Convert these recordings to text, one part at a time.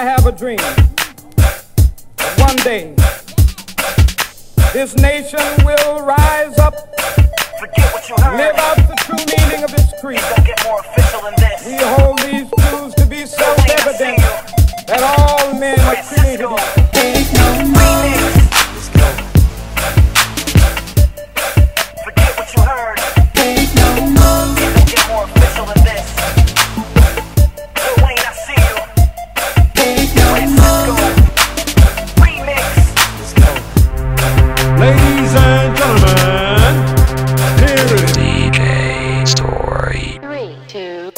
have a dream. One day, this nation will rise up, live out the true meaning of its creed. We hold these truths to be self-evident, that all men are created equal. Forget what you heard. Ain't no more. It don't get more official than this. Lil Wayne, I see you. Ain't no more. Remix. Ladies and gentlemen, here is DJ Story. 3, 2.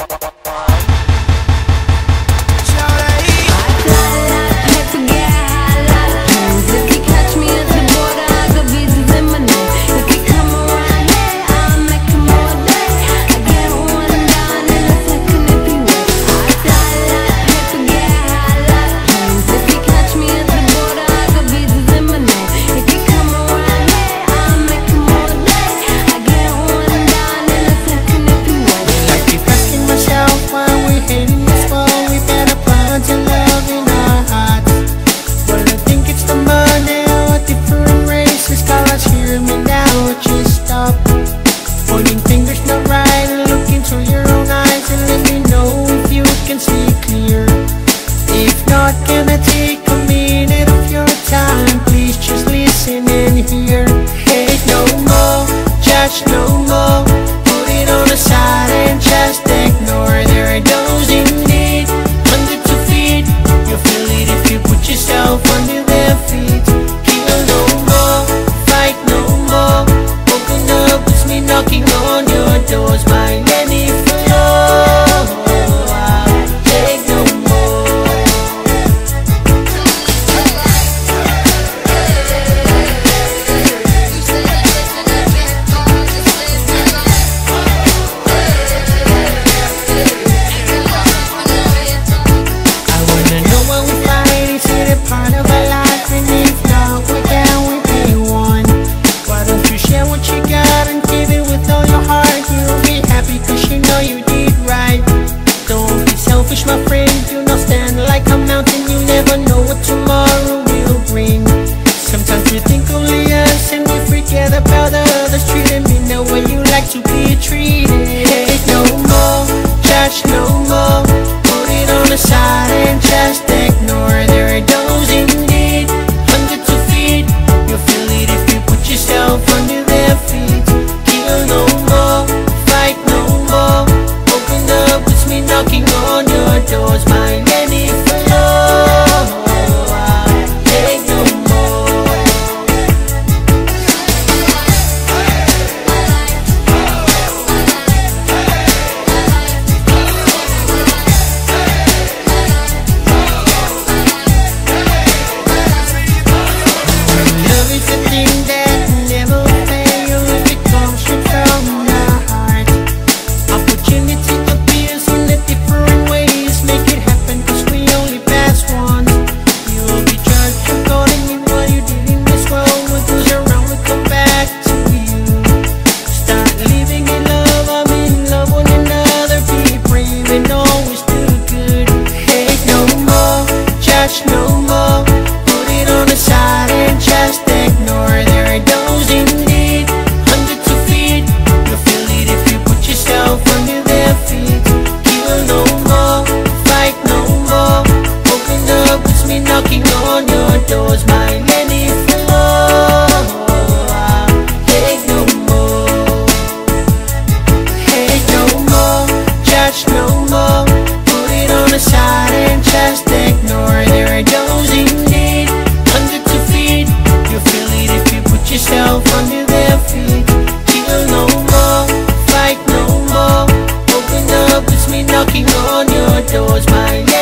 Knocking on your doors, my